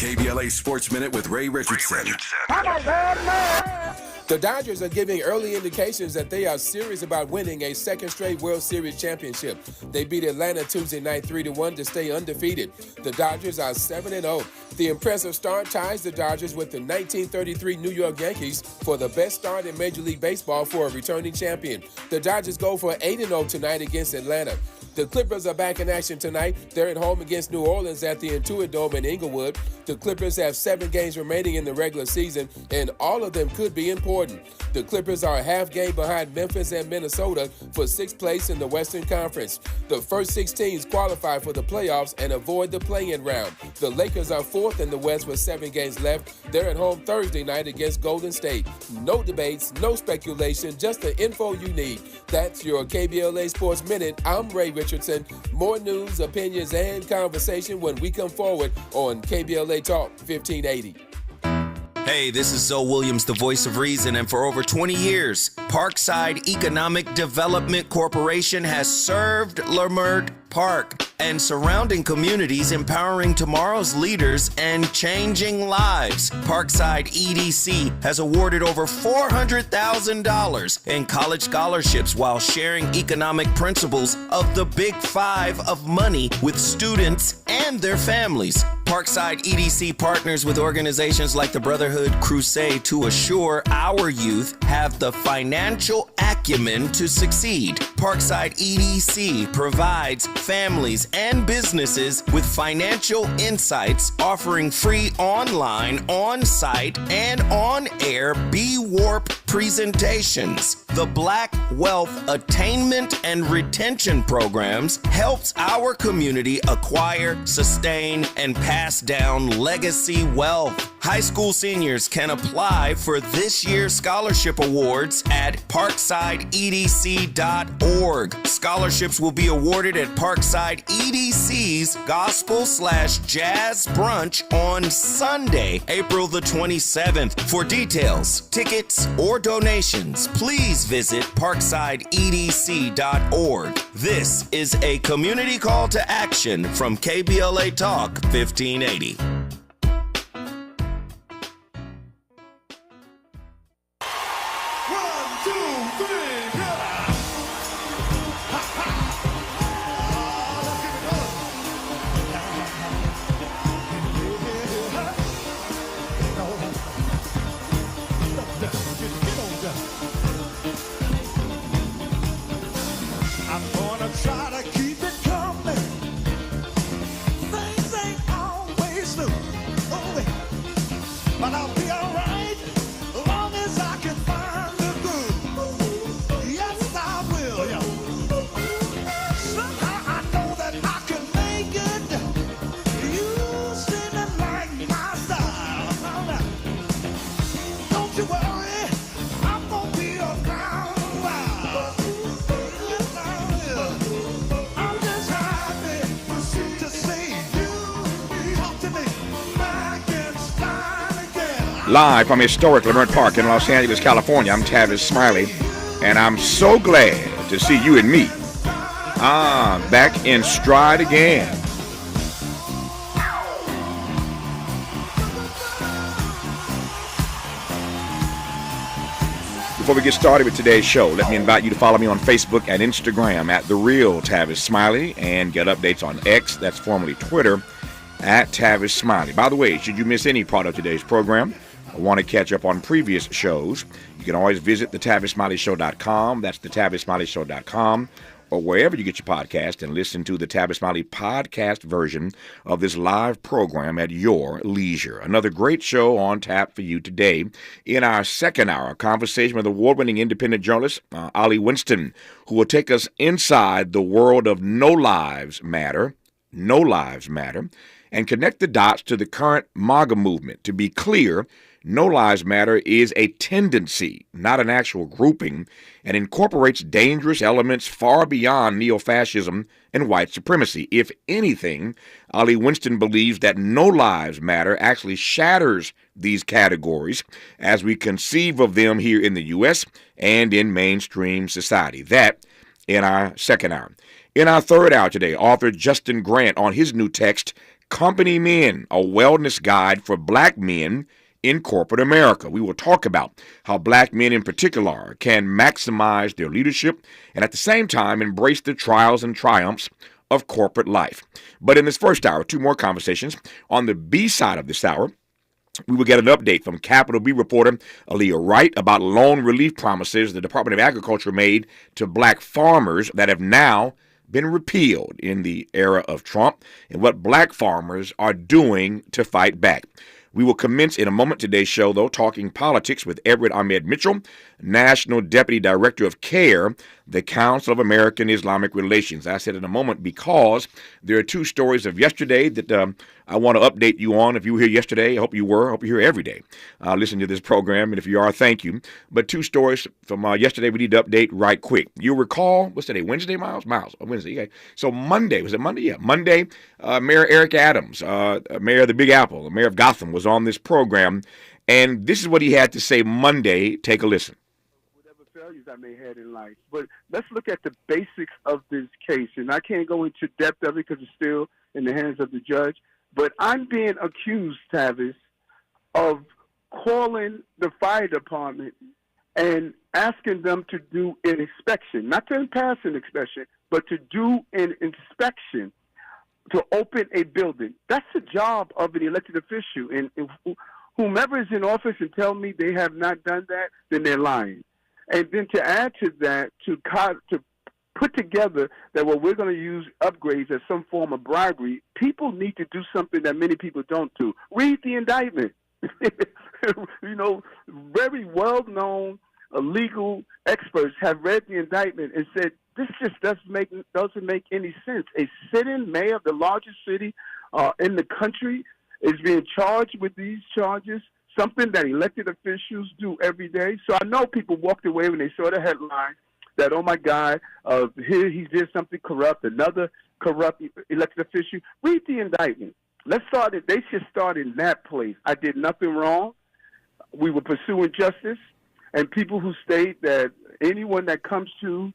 KBLA Sports Minute with Ray Richardson. The Dodgers are giving early indications that they are serious about winning a second straight World Series championship. They beat Atlanta Tuesday night 3-1 to stay undefeated. The Dodgers are 7-0. The impressive start ties the Dodgers with the 1933 New York Yankees for the best start in Major League Baseball for a returning champion. The Dodgers go for 8-0 tonight against Atlanta. The Clippers are back in action tonight. They're at home against New Orleans at the Intuit Dome in Inglewood. The Clippers have 7 games remaining in the regular season, and all of them could be important. The Clippers are a half game behind Memphis and Minnesota for 6th place in the Western Conference. The first 6 teams qualify for the playoffs and avoid the play-in round. The Lakers are 4th in the West with 7 games left. They're at home Thursday night against Golden State. No debates, no speculation, just the info you need. That's your KBLA Sports Minute. I'm Ray Richardson. More news, opinions, and conversation when we come forward on KBLA Talk 1580. Hey, this is Zoe Williams, the voice of reason, and for over 20 years, Parkside Economic Development Corporation has served Leimert Park and surrounding communities, empowering tomorrow's leaders and changing lives. Parkside EDC has awarded over $400,000 in college scholarships while sharing economic principles of the Big Five of money with students and their families. Parkside EDC partners with organizations like the Brotherhood Crusade to assure our youth have the financial acumen to succeed. Parkside EDC provides families and businesses with financial insights, offering free online, on-site, and on-air B-Warp presentations. The Black Wealth Attainment and Retention Programs helps our community acquire, sustain, and pass down legacy wealth. High school seniors can apply for this year's scholarship awards at parksideedc.org. Scholarships will be awarded at Parkside EDC's Gospel/Jazz Brunch on Sunday, April the 27th. For details, tickets, or donations, please visit parksideedc.org. This is a community call to action from KBLA Talk 1580. Live from historic Leimert Park in Los Angeles, California, I'm Tavis Smiley, and I'm so glad to see you and me. Back in stride again. Before we get started with today's show, let me invite you to follow me on Facebook and Instagram at The Real Tavis Smiley and get updates on X, that's formerly Twitter, at Tavis Smiley. By the way, should you miss any part of today's program or want to catch up on previous shows, you can always visit thetavismiley.show.com. That's thetavismiley.show.com, or wherever you get your podcast, and listen to the Tavis Smiley podcast version of this live program at your leisure. Another great show on tap for you today. In our second hour, a conversation with award-winning independent journalist Aaliyah Winston, who will take us inside the world of No Lives Matter, and connect the dots to the current MAGA movement. To be clear, No Lives Matter is a tendency, not an actual grouping, and incorporates dangerous elements far beyond neo-fascism and white supremacy. If anything, Aaliyah Winston believes that No Lives Matter actually shatters these categories as we conceive of them here in the U.S. and in mainstream society. That in our second hour. In our third hour today, author Justin Grant on his new text, Company Men, a wellness guide for black men in corporate America. We will talk about how black men in particular can maximize their leadership and at the same time embrace the trials and triumphs of corporate life. But in this first hour, 2 more conversations. On the B side of this hour, we will get an update from Capital B reporter Aaliyah Wright about loan relief promises the Department of Agriculture made to black farmers that have now been repealed in the era of Trump and what black farmers are doing to fight back. We will commence in a moment today's show, though, talking politics with Everett Ahmed Mitchell, National Deputy Director of CARE, the Council of American Islamic Relations. I said in a moment because there are 2 stories of yesterday that I want to update you on. If you were here yesterday, I hope you were. I hope you're here every day. Listen to this program, and if you are, thank you. But 2 stories from yesterday we need to update right quick. You'll recall, what's today, Wednesday, Miles? Wednesday, okay. So Monday, was it Monday? Yeah, Monday, Mayor Eric Adams, Mayor of the Big Apple, the Mayor of Gotham, was on this program, and this is what he had to say Monday. Take a listen. Failures I may have had in life, but let's look at the basics of this case, and I can't go into depth of it because it's still in the hands of the judge, but I'm being accused, Tavis, of calling the fire department and asking them to do an inspection, not to pass an inspection, but to do an inspection to open a building. That's the job of an elected official, and whomever is in office and tell me they have not done that, then they're lying. And then to add to that, to put together that, well, we're going to use upgrades as some form of bribery, people need to do something that many people don't do. Read the indictment. Very well-known legal experts have read the indictment and said, this just doesn't make any sense. A sitting mayor of the largest city in the country is being charged with these charges, something that elected officials do every day. So I know people walked away when they saw the headline that, oh, my God, here he did something corrupt, another corrupt elected official. Read the indictment. They should start in that place. I did nothing wrong. We were pursuing justice. And people who state that anyone that comes to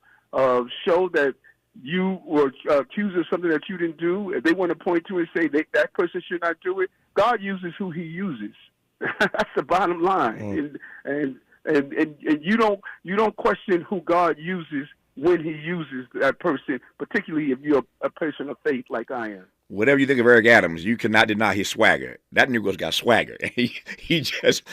show that you were accused of something that you didn't do, if they want to point to and say that person should not do it, God uses who he uses. That's the bottom line, and you don't question who God uses when He uses that person, particularly if you're a person of faith like I am. Whatever you think of Eric Adams, you cannot deny his swagger. That Negro's got swagger. He just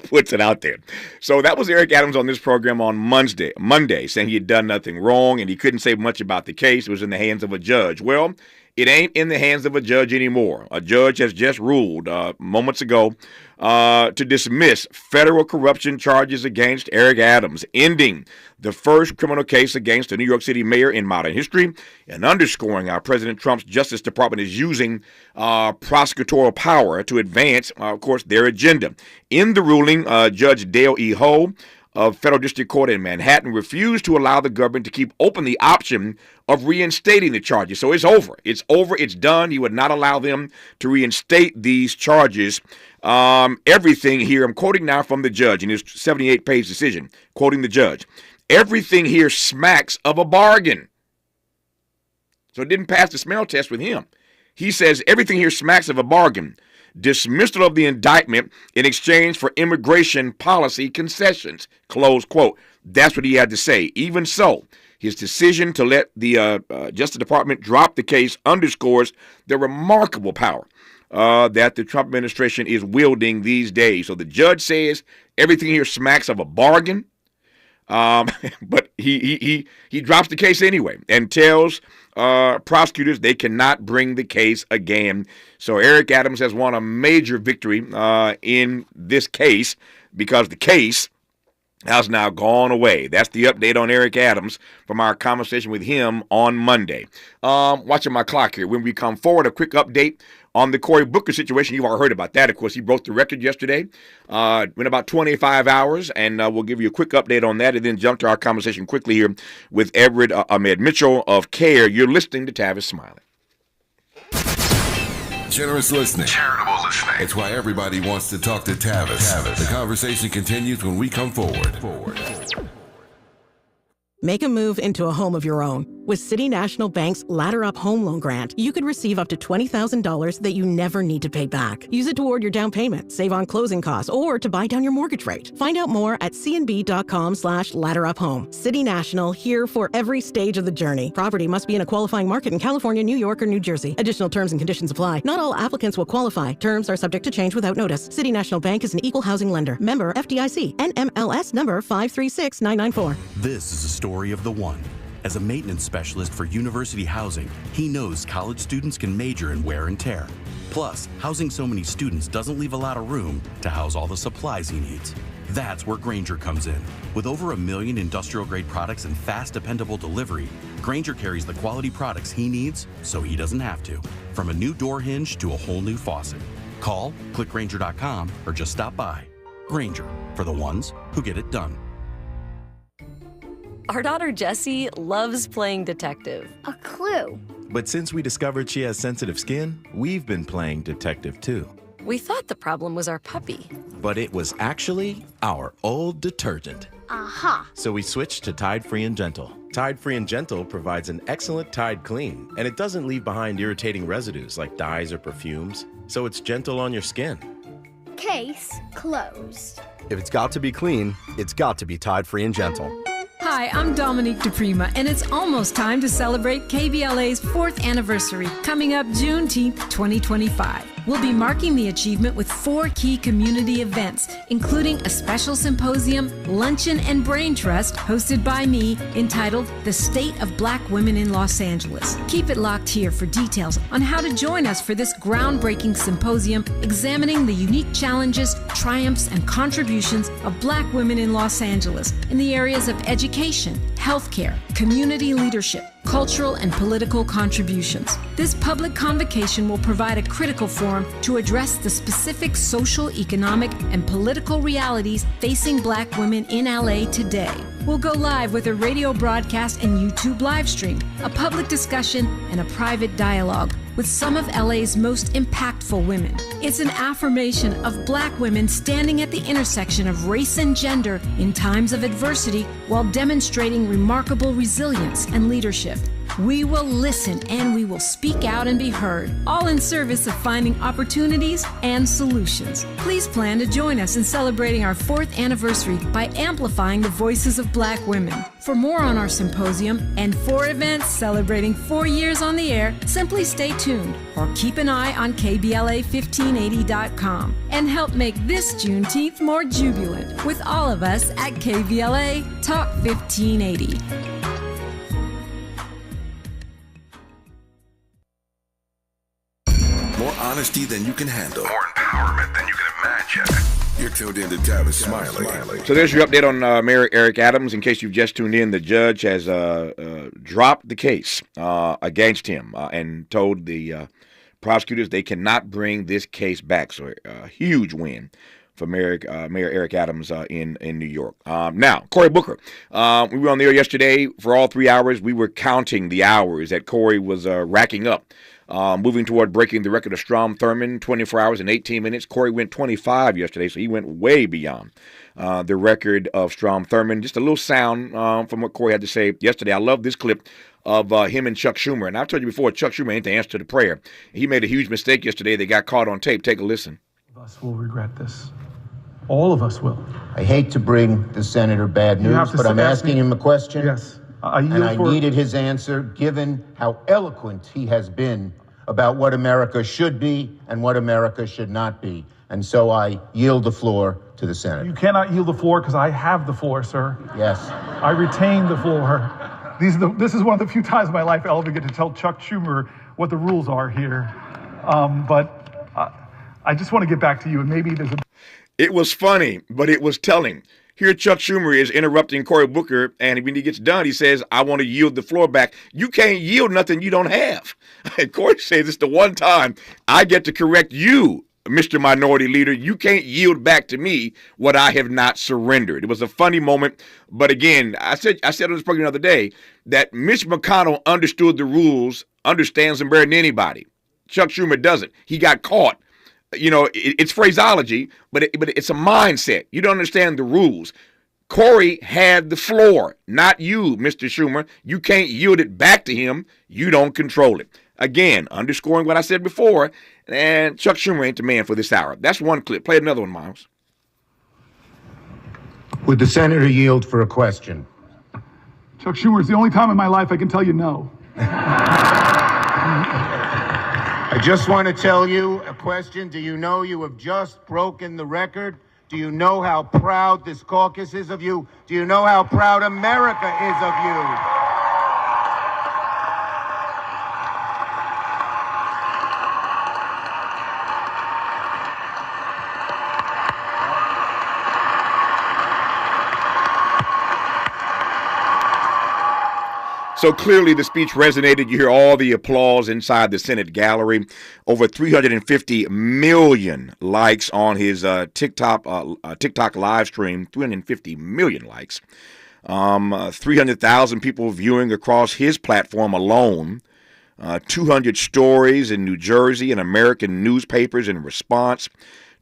puts it out there. So that was Eric Adams on this program on Monday, saying he had done nothing wrong and he couldn't say much about the case. It was in the hands of a judge. Well, it ain't in the hands of a judge anymore. A judge has just ruled moments ago to dismiss federal corruption charges against Eric Adams, ending the first criminal case against a New York City mayor in modern history and underscoring how President Trump's Justice Department is using prosecutorial power to advance, of course, their agenda. In the ruling, Judge Dale E. Ho of Federal District Court in Manhattan refused to allow the government to keep open the option of reinstating the charges. So it's over. It's done. He would not allow them to reinstate these charges. Everything here, I'm quoting now from the judge in his 78-page decision, quoting the judge, everything here smacks of a bargain. So it didn't pass the smell test with him. He says everything here smacks of a bargain. Dismissal of the indictment in exchange for immigration policy concessions, close quote. That's what he had to say. Even so, his decision to let the Justice Department drop the case underscores the remarkable power that the Trump administration is wielding these days. So the judge says everything here smacks of a bargain, but he drops the case anyway and tells prosecutors they cannot bring the case again. So Eric Adams has won a major victory in this case because the case has now gone away. That's the update on Eric Adams from our conversation with him on Monday. Watching my clock here. When we come forward, a quick update on the Cory Booker situation. You've all heard about that. Of course, he broke the record yesterday. Went about 25 hours, and we'll give you a quick update on that and then jump to our conversation quickly here with Everett Ahmed Mitchell of CARE. You're listening to Tavis Smiley. Generous listening. Charitable listening. It's why everybody wants to talk to Tavis. The conversation continues when we come forward. Make a move into a home of your own. With City National Bank's Ladder Up Home Loan Grant, you could receive up to $20,000 that you never need to pay back. Use it toward your down payment, save on closing costs, or to buy down your mortgage rate. Find out more at cnb.com/ladderuphome. City National, here for every stage of the journey. Property must be in a qualifying market in California, New York, or New Jersey. Additional terms and conditions apply. Not all applicants will qualify. Terms are subject to change without notice. City National Bank is an equal housing lender. Member FDIC. NMLS number 536994. This is a story of the one. As a maintenance specialist for university housing, he knows college students can major in wear and tear. Plus, housing so many students doesn't leave a lot of room to house all the supplies he needs. That's where Grainger comes in. With over 1 million industrial-grade products and fast, dependable delivery, Grainger carries the quality products he needs so he doesn't have to. From a new door hinge to a whole new faucet. Call, click Grainger.com, or just stop by. Grainger, for the ones who get it done. Our daughter Jessie loves playing detective. A clue. But since we discovered she has sensitive skin, we've been playing detective too. We thought the problem was our puppy. But it was actually our old detergent. Aha. So we switched to Tide Free and Gentle. Tide Free and Gentle provides an excellent Tide clean, and it doesn't leave behind irritating residues like dyes or perfumes, so it's gentle on your skin. Case closed. If it's got to be clean, it's got to be Tide Free and Gentle. Hi, I'm Dominique DePrima, and it's almost time to celebrate KBLA's 4th anniversary, coming up Juneteenth 2025. We'll be marking the achievement with 4 key community events, including a special symposium, luncheon, and brain trust hosted by me entitled The State of Black Women in Los Angeles. Keep it locked here for details on how to join us for this groundbreaking symposium examining the unique challenges, triumphs, and contributions of Black women in Los Angeles in the areas of education, healthcare, community leadership, cultural and political contributions. This public convocation will provide a critical forum to address the specific social, economic, and political realities facing Black women in LA today. We'll go live with a radio broadcast and YouTube live stream, a public discussion, and a private dialogue with some of LA's most impactful women. It's an affirmation of Black women standing at the intersection of race and gender in times of adversity while demonstrating remarkable resilience and leadership. We will listen and we will speak out and be heard, all in service of finding opportunities and solutions. Please plan to join us in celebrating our 4th anniversary by amplifying the voices of Black women. For more on our symposium and 4 events celebrating 4 years on the air, simply stay tuned or keep an eye on KBLA1580.com and help make this Juneteenth more jubilant with all of us at KBLA Talk 1580. More honesty than you can handle. More empowerment than you can imagine. You're tuned in to Tavis Smiley. So there's your update on Mayor Eric Adams. In case you've just tuned in, the judge has dropped the case against him and told the prosecutors they cannot bring this case back. So a huge win for Mayor Eric Adams in New York. Now, Cory Booker. We were on the air yesterday for all 3 hours. We were counting the hours that Cory was racking up. Moving toward breaking the record of Strom Thurmond, 24 hours and 18 minutes. Cory went 25 yesterday, so he went way beyond the record of Strom Thurmond. Just a little sound from what Cory had to say yesterday. I love this clip of him and Chuck Schumer. And I've told you before, Chuck Schumer ain't the answer to the prayer. He made a huge mistake yesterday. They got caught on tape. Take a listen. All of us will regret this. All of us will. I hate to bring the senator bad news, but I'm asking him a question. Yes. I needed his answer, given how eloquent he has been about what America should be and what America should not be. And so I yield the floor to the senator. You cannot yield the floor because I have the floor, sir. Yes. I retain the floor. This is one of the few times in my life I'll ever get to tell Chuck Schumer what the rules are here. But I just want to get back to you, and maybe there's a... It was funny, but it was telling. Here Chuck Schumer is interrupting Cory Booker, and when he gets done, he says, I want to yield the floor back. You can't yield nothing you don't have. And Cory says, it's the one time I get to correct you, Mr. Minority Leader. You can't yield back to me what I have not surrendered. It was a funny moment, but again, I said on this program the other day that Mitch McConnell understood the rules, understands them better than anybody. Chuck Schumer doesn't. He got caught. You know, it's phraseology, but it's a mindset. You don't understand the rules. Cory had the floor, not you, Mr. Schumer. You can't yield it back to him. You don't control it. Again, underscoring what I said before, and Chuck Schumer ain't the man for this hour. That's one clip. Play another one, Miles. Would the senator yield for a question? Chuck Schumer, it's the only time in my life I can tell you no. I just want to tell you a question. Do you know you have just broken the record? Do you know how proud this caucus is of you? Do you know how proud America is of you? So clearly the speech resonated. You hear all the applause inside the Senate gallery. Over 350 million likes on his TikTok live stream. 350 million likes. 300,000 people viewing across his platform alone. 200 stories in New Jersey and American newspapers in response.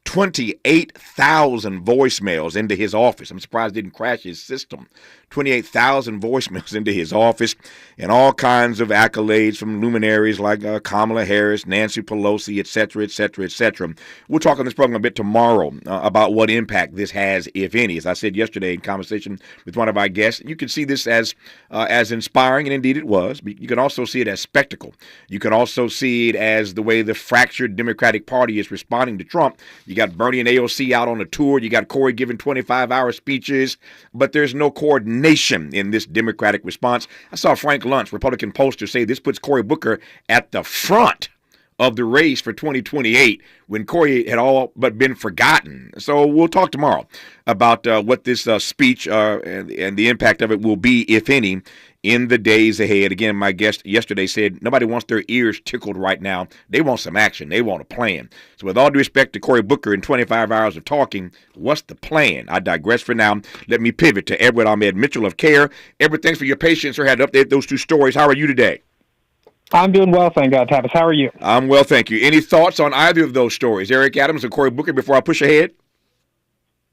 28,000 voicemails into his office. I'm surprised it didn't crash his system. 28,000 voicemails into his office, and all kinds of accolades from luminaries like Kamala Harris, Nancy Pelosi, et cetera, et cetera, et cetera. We'll talk on this program a bit tomorrow about what impact this has, if any. As I said yesterday in conversation with one of our guests, you can see this as inspiring, and indeed it was. But you can also see it as spectacle. You can also see it as the way the fractured Democratic Party is responding to Trump. You got Bernie and AOC out on a tour. You got Cory giving 25-hour speeches, but there's no coordination in this Democratic response. I saw Frank Luntz, Republican pollster, say this puts Cory Booker at the front of the race for 2028 when Cory had all but been forgotten. So we'll talk tomorrow about what this speech and the impact of it will be, if any, in the days ahead. Again, my guest yesterday said nobody wants their ears tickled right now. They want some action. They want a plan. So with all due respect to Cory Booker and 25 hours of talking, what's the plan? I digress for now. Let me pivot to Edward Ahmed Mitchell of CARE. Edward, thanks for your patience. I had to update those two stories. How are you today? I'm doing well, thank God, Tavis. How are you? I'm well, thank you. Any thoughts on either of those stories, Eric Adams or Cory Booker, before I push ahead?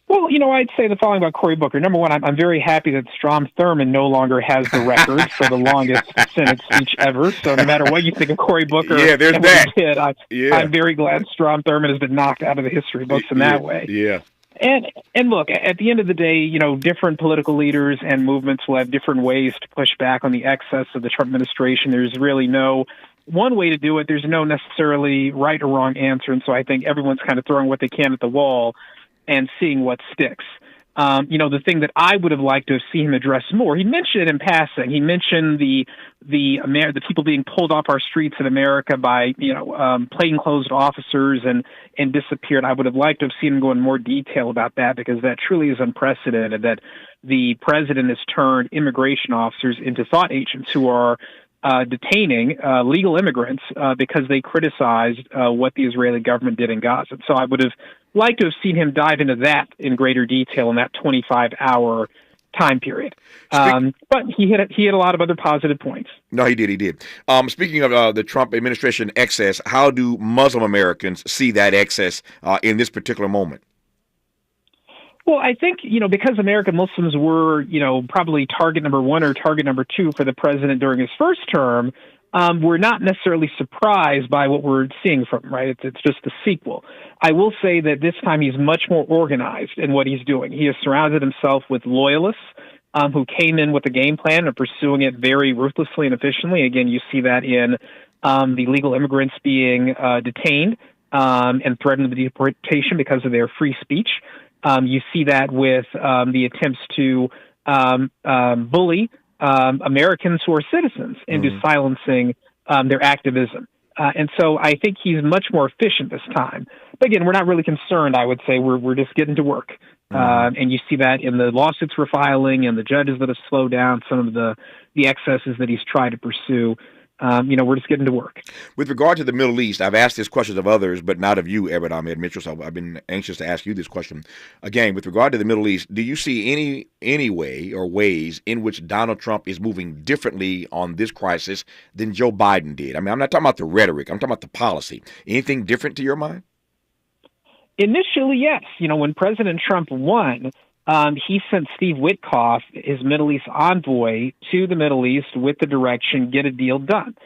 Well, I'd say the following about Cory Booker. Number one, I'm very happy that Strom Thurmond no longer has the record for the longest Senate speech ever. So no matter what you think of Cory Booker, there's that. I'm very glad Strom Thurmond has been knocked out of the history books in that way. Yeah. And look, at the end of the day, different political leaders and movements will have different ways to push back on the excess of the Trump administration. There's really no one way to do it. There's no necessarily right or wrong answer. And so I think everyone's kind of throwing what they can at the wall and seeing what sticks. The thing that I would have liked to have seen him address more, he mentioned it in passing. He mentioned the people being pulled off our streets in America by, plainclothes officers and disappeared. I would have liked to have seen him go in more detail about that, because that truly is unprecedented, that the president has turned immigration officers into thought agents who are detaining legal immigrants because they criticized what the Israeli government did in Gaza. So I would have liked to have seen him dive into that in greater detail in that 25-hour time period. But he had a lot of other positive points. No, he did. Speaking of the Trump administration excess, how do Muslim Americans see that excess in this particular moment? Well, I think, because American Muslims were, probably target number one or target number two for the president during his first term, we're not necessarily surprised by what we're seeing from him, right? It's just the sequel. I will say that this time he's much more organized in what he's doing. He has surrounded himself with loyalists who came in with a game plan and are pursuing it very ruthlessly and efficiently. Again, you see that in the legal immigrants being detained and threatened with deportation because of their free speech. You see that with the attempts to bully Americans who are citizens into silencing their activism. And so I think he's much more efficient this time. But again, we're not really concerned, I would say. We're just getting to work. And you see that in the lawsuits we're filing and the judges that have slowed down some of the excesses that he's tried to pursue. We're just getting to work. With regard to the Middle East, I've asked this question of others, but not of you, Edward Ahmed Mitchell, so I've been anxious to ask you this question. Again, with regard to the Middle East, do you see any way or ways in which Donald Trump is moving differently on this crisis than Joe Biden did? I mean, I'm not talking about the rhetoric. I'm talking about the policy. Anything different to your mind? Initially, yes. When President Trump won, he sent Steve Witkoff, his Middle East envoy, to the Middle East with the direction, get a deal done.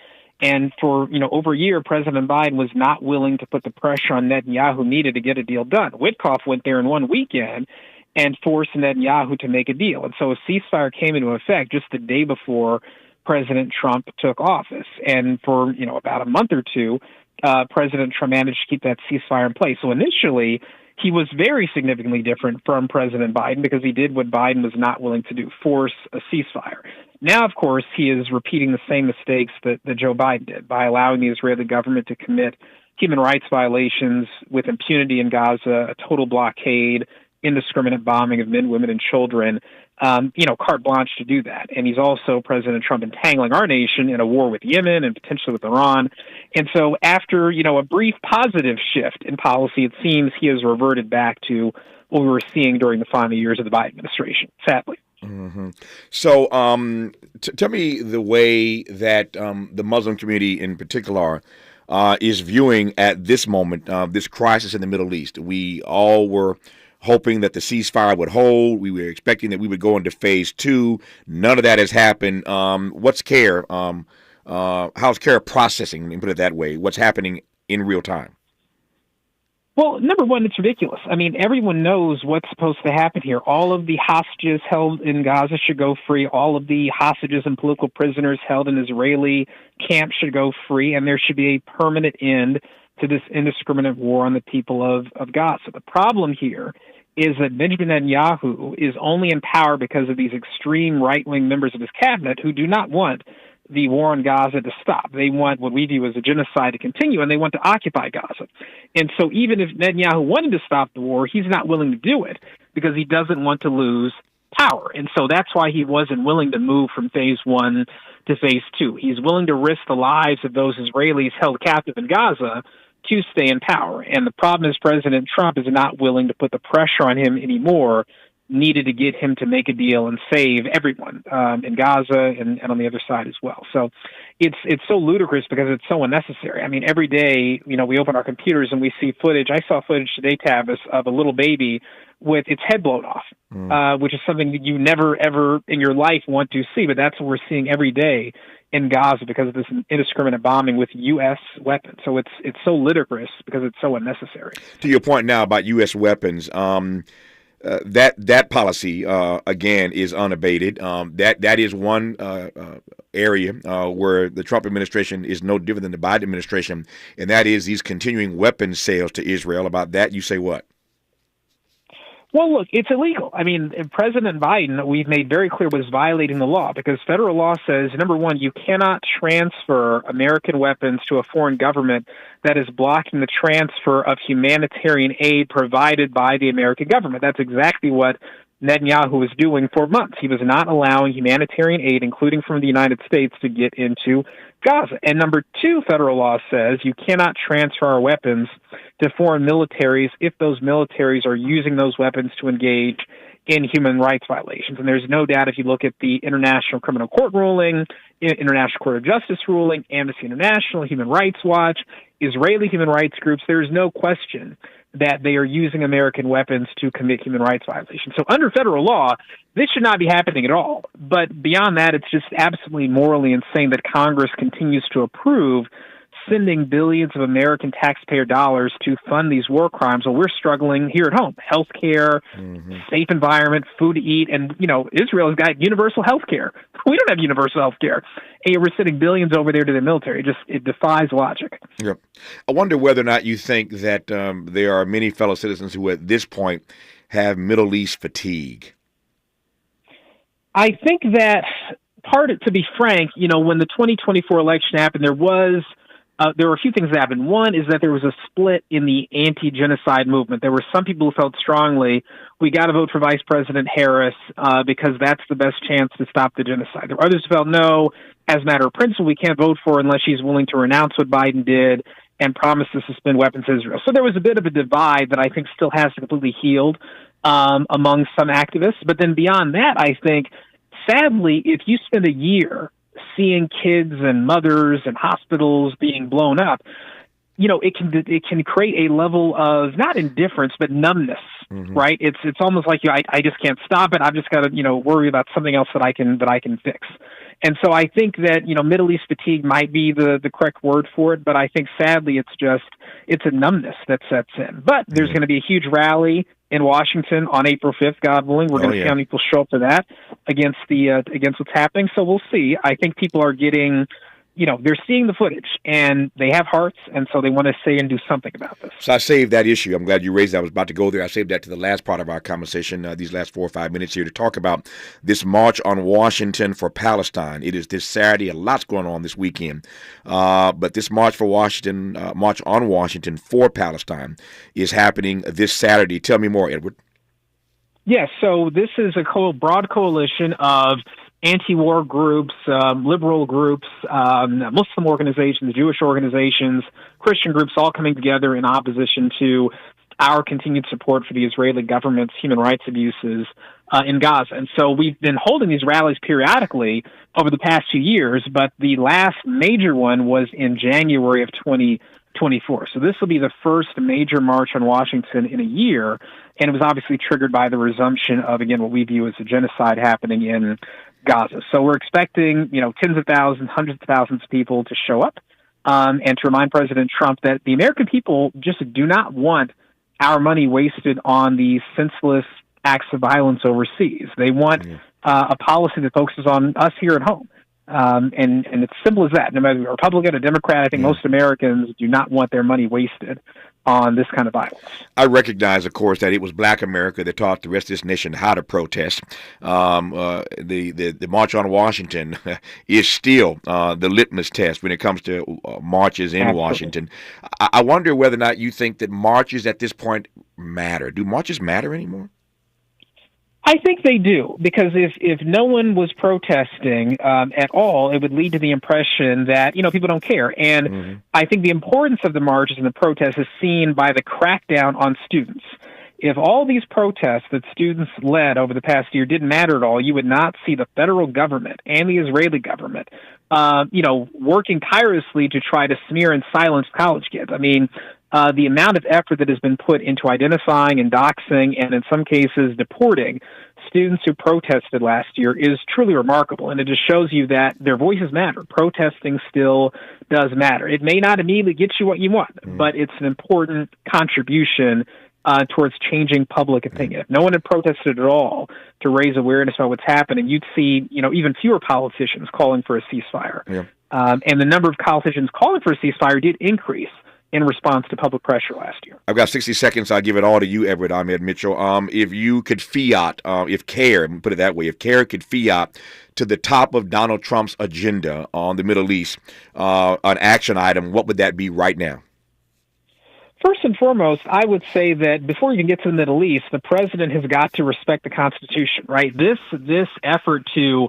And for, over a year, President Biden was not willing to put the pressure on Netanyahu needed to get a deal done. Witkoff went there in one weekend and forced Netanyahu to make a deal. And so a ceasefire came into effect just the day before President Trump took office. And for, about a month or two, President Trump managed to keep that ceasefire in place. So initially, he was very significantly different from President Biden because he did what Biden was not willing to do, force a ceasefire. Now, of course, he is repeating the same mistakes that Joe Biden did by allowing the Israeli government to commit human rights violations with impunity in Gaza, a total blockade, indiscriminate bombing of men, women, and children, carte blanche to do that. And he's also, President Trump, entangling our nation in a war with Yemen and potentially with Iran. And so after, a brief positive shift in policy, it seems he has reverted back to what we were seeing during the final years of the Biden administration, sadly. Mm-hmm. So tell me the way that the Muslim community in particular is viewing at this moment this crisis in the Middle East. We all were hoping that the ceasefire would hold. We were expecting that we would go into phase 2. None of that has happened. What's CARE? How's CARE processing? Let me put it that way. What's happening in real time? Well, number one, it's ridiculous. I mean, everyone knows what's supposed to happen here. All of the hostages held in Gaza should go free. All of the hostages and political prisoners held in Israeli camps should go free, and there should be a permanent end to this indiscriminate war on the people of Gaza. The problem here is that Benjamin Netanyahu is only in power because of these extreme right-wing members of his cabinet who do not want the war on Gaza to stop. They want what we view as a genocide to continue, and they want to occupy Gaza. And so even if Netanyahu wanted to stop the war, he's not willing to do it because he doesn't want to lose power. And so that's why he wasn't willing to move from phase 1 to phase 2. He's willing to risk the lives of those Israelis held captive in Gaza to stay in power. And the problem is President Trump is not willing to put the pressure on him anymore needed to get him to make a deal and save everyone in Gaza and on the other side as well. So it's so ludicrous because it's so unnecessary. I mean, every day, we open our computers and we see footage. I saw footage today, Tavis, of a little baby with its head blown off, which is something that you never, ever in your life want to see. But that's what we're seeing every day in Gaza because of this indiscriminate bombing with U.S. weapons. So it's so ludicrous because it's so unnecessary. To your point now about U.S. weapons, that policy again is unabated. That is one area where the Trump administration is no different than the Biden administration, and that is these continuing weapons sales to Israel. About that, you say what? Well, look, it's illegal. I mean, President Biden, we've made very clear, was violating the law because federal law says, number one, you cannot transfer American weapons to a foreign government that is blocking the transfer of humanitarian aid provided by the American government. That's exactly what Netanyahu was doing for months. He was not allowing humanitarian aid, including from the United States, to get into Gaza. And number two, federal law says you cannot transfer our weapons to foreign militaries if those militaries are using those weapons to engage in human rights violations. And there's no doubt if you look at the International Criminal Court ruling, International Court of Justice ruling, Amnesty International, Human Rights Watch, Israeli human rights groups, there's no question that they are using American weapons to commit human rights violations. So under federal law, this should not be happening at all. But beyond that, it's just absolutely morally insane that Congress continues to approve sending billions of American taxpayer dollars to fund these war crimes while we're struggling here at home. Healthcare, safe environment, food to eat, and, Israel has got universal healthcare. We don't have universal healthcare. And we're sending billions over there to the military. It defies logic. Yep. I wonder whether or not you think that there are many fellow citizens who at this point have Middle East fatigue. I think that to be frank, when the 2024 election happened, there were a few things that happened. One is that there was a split in the anti-genocide movement. There were some people who felt strongly, we got to vote for Vice President Harris because that's the best chance to stop the genocide. There were others who felt, no, as a matter of principle, we can't vote for her unless she's willing to renounce what Biden did and promise to suspend weapons to Israel. So there was a bit of a divide that I think still hasn't completely healed among some activists. But then beyond that, I think, sadly, if you spend a year seeing kids and mothers and hospitals being blown up, it can create a level of not indifference but numbness right? It's almost like I just can't stop it. I've just got to worry about something else that I can fix. And so I think that Middle East fatigue might be the correct word for it, but I think sadly it's a numbness that sets in. But there's going to be a huge rally in Washington on April 5th, God willing. We're going to see how many people show up for that against what's happening. So we'll see. I think people are getting, they're seeing the footage and they have hearts, and so they want to say and do something about this. So I saved that issue. I'm glad you raised that. I was about to go there. I saved that to the last part of our conversation, these last 4 or 5 minutes here, to talk about this March on Washington for Palestine. It is this Saturday. A lot's going on this weekend. But this March on Washington for Palestine is happening this Saturday. Tell me more, Edward. Yes, so this is a broad coalition of anti-war groups, liberal groups, Muslim organizations, Jewish organizations, Christian groups, all coming together in opposition to our continued support for the Israeli government's human rights abuses in Gaza. And so we've been holding these rallies periodically over the past few years, but the last major one was in January of 2024. So this will be the first major march on Washington in a year, and it was obviously triggered by the resumption of, again, what we view as a genocide happening in Gaza. So we're expecting, tens of thousands, hundreds of thousands of people to show up and to remind President Trump that the American people just do not want our money wasted on these senseless acts of violence overseas. They want a policy that focuses on us here at home. And it's simple as that. No matter if you're a Republican or Democrat, I think most Americans do not want their money wasted on this kind of violence. I recognize, of course, that it was Black America that taught the rest of this nation how to protest. The March on Washington is still the litmus test when it comes to marches in Absolutely. Washington. I wonder whether or not you think that marches at this point matter. Do marches matter anymore? I think they do, because if no one was protesting at all, it would lead to the impression that, people don't care. And I think the importance of the marches and the protests is seen by the crackdown on students. If all these protests that students led over the past year didn't matter at all, you would not see the federal government and the Israeli government, working tirelessly to try to smear and silence college kids. I mean, the amount of effort that has been put into identifying and doxing and in some cases deporting students who protested last year is truly remarkable. And it just shows you that their voices matter. Protesting still does matter. It may not immediately get you what you want, but it's an important contribution towards changing public opinion. If no one had protested at all to raise awareness about what's happening, you'd see, even fewer politicians calling for a ceasefire. Yeah. And the number of politicians calling for a ceasefire did increase in response to public pressure last year. I've got 60 seconds. I'll give it all to you, Everett Ahmed Mitchell. If you could fiat, if CARE, put it that way, if CARE could fiat to the top of Donald Trump's agenda on the Middle East, an action item, what would that be right now? First and foremost, I would say that before you can get to the Middle East, the president has got to respect the Constitution, right? This effort to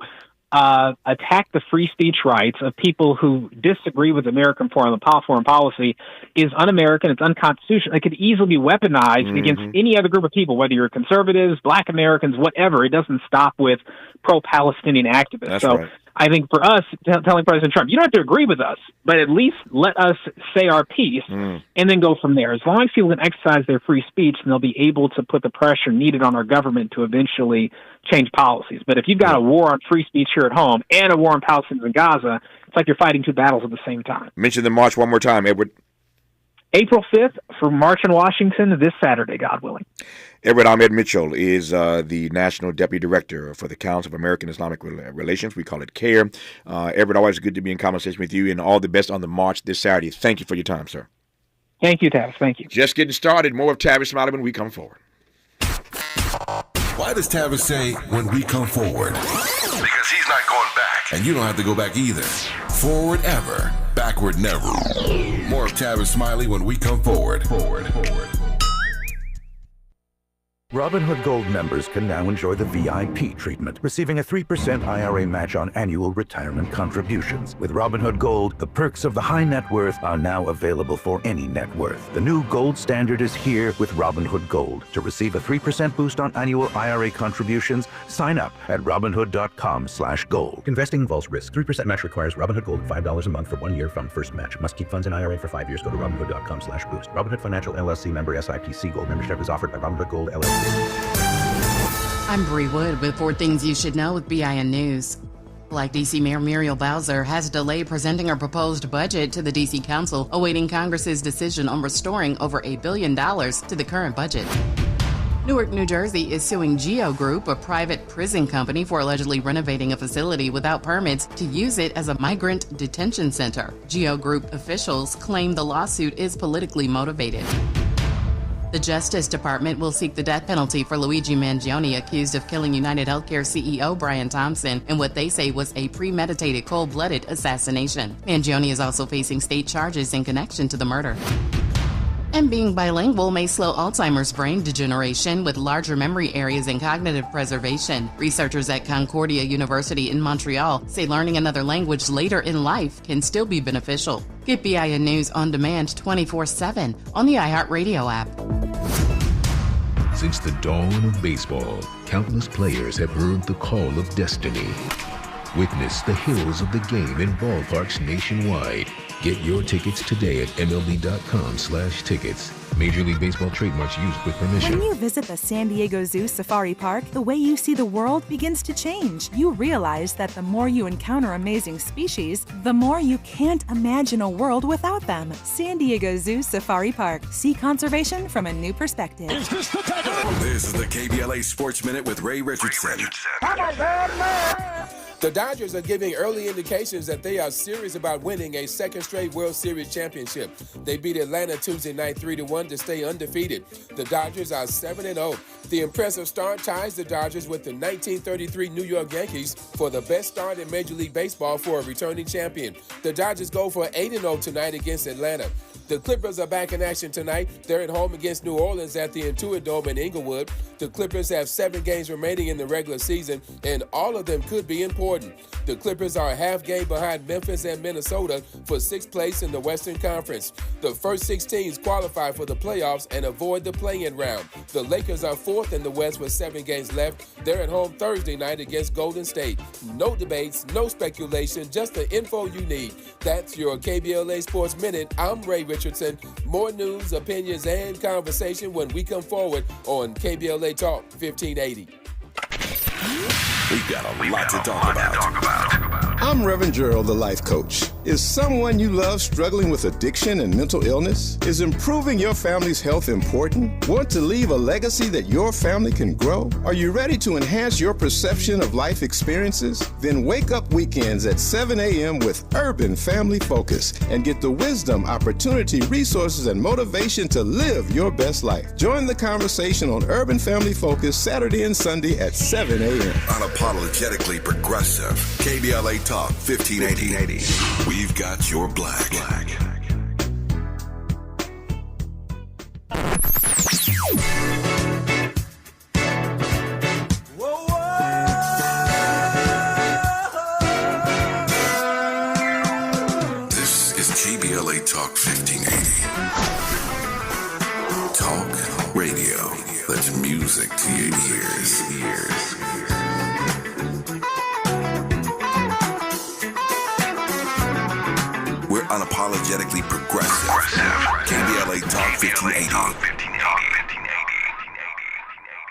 attack the free speech rights of people who disagree with American foreign policy is un-American. It's unconstitutional. It could easily be weaponized against any other group of people, whether you're conservatives, Black Americans, whatever. It doesn't stop with pro-Palestinian activists. That's so right. I think for us, telling President Trump, you don't have to agree with us, but at least let us say our piece and then go from there. As long as people can exercise their free speech, then they'll be able to put the pressure needed on our government to eventually change policies. But if you've got a war on free speech here at home and a war on Palestinians in Gaza, it's like you're fighting two battles at the same time. Mention the march one more time, Edward. April 5th for March in Washington this Saturday, God willing. Everett Ahmed Mitchell is the National Deputy Director for the Council of American Islamic Relations. We call it CARE. Everett, always good to be in conversation with you, and all the best on the march this Saturday. Thank you for your time, sir. Thank you, Tavis. Thank you. Just getting started. More of Tavis Smiley when we come forward. Why does Tavis say when we come forward? Because he's not going back. And you don't have to go back either. Forward ever, backward never. More of Tavis Smiley when we come forward. Robinhood Gold members can now enjoy the VIP treatment, receiving a 3% IRA match on annual retirement contributions. With Robinhood Gold, the perks of the high net worth are now available for any net worth. The new gold standard is here with Robinhood Gold. To receive a 3% boost on annual IRA contributions, sign up at Robinhood.com/gold. Investing involves risk. 3% match requires Robinhood Gold $5 a month for 1 year from first match. Must keep funds in IRA for 5 years. Go to Robinhood.com/boost. Robinhood Financial LLC member SIPC. Gold membership is offered by Robinhood Gold LLC. I'm Bree Wood with 4 Things You Should Know with BIN News. Like D.C. Mayor Muriel Bowser has delayed presenting her proposed budget to the D.C. Council, awaiting Congress's decision on restoring over $1 billion to the current budget. Newark, New Jersey is suing Geo Group, a private prison company, for allegedly renovating a facility without permits to use it as a migrant detention center. Geo Group officials claim the lawsuit is politically motivated. The Justice Department will seek the death penalty for Luigi Mangione, accused of killing United Healthcare CEO Brian Thompson in what they say was a premeditated, cold-blooded assassination. Mangione is also facing state charges in connection to the murder. And being bilingual may slow Alzheimer's brain degeneration with larger memory areas and cognitive preservation. Researchers at Concordia University in Montreal say learning another language later in life can still be beneficial. Get BIN News on demand 24/7 on the iHeartRadio app. Since the dawn of baseball, countless players have heard the call of destiny. Witness the hills of the game in ballparks nationwide. Get your tickets today at MLB.com/tickets. Major League Baseball trademarks used with permission. When you visit the San Diego Zoo Safari Park, the way you see the world begins to change. You realize that the more you encounter amazing species, the more you can't imagine a world without them. San Diego Zoo Safari Park. See conservation from a new perspective. This is the KBLA Sports Minute with Ray Richardson. The Dodgers are giving early indications that they are serious about winning a second straight World Series championship. They beat Atlanta Tuesday night 3-1 to stay undefeated. The Dodgers are 7-0. The impressive start ties the Dodgers with the 1933 New York Yankees for the best start in Major League Baseball for a returning champion. The Dodgers go for 8-0 tonight against Atlanta. The Clippers are back in action tonight. They're at home against New Orleans at the Intuit Dome in Inglewood. The Clippers have 7 games remaining in the regular season, and all of them could be important. The Clippers are a half game behind Memphis and Minnesota for 6th place in the Western Conference. The first 6 teams qualify for the playoffs and avoid the play-in round. The Lakers are 4th in the West with 7 games left. They're at home Thursday night against Golden State. No debates, no speculation, just the info you need. That's your KBLA Sports Minute. I'm Ray Richardson. More news, opinions, and conversation when we come forward on KBLA Talk 1580. We've got a lot to talk about. I'm Reverend Gerald, the life coach. Is someone you love struggling with addiction and mental illness? Is improving your family's health important? Want to leave a legacy that your family can grow? Are you ready to enhance your perception of life experiences? Then wake up weekends at 7 a.m. with Urban Family Focus and get the wisdom, opportunity, resources, and motivation to live your best life. Join the conversation on Urban Family Focus Saturday and Sunday at 7 a.m. Unapologetically progressive. KBLA Talk 1580. We've got your black. This is KBLA Talk 1580. Talk radio. That's music to your ears. We're unapologetically progressive. KBLA Talk 1580.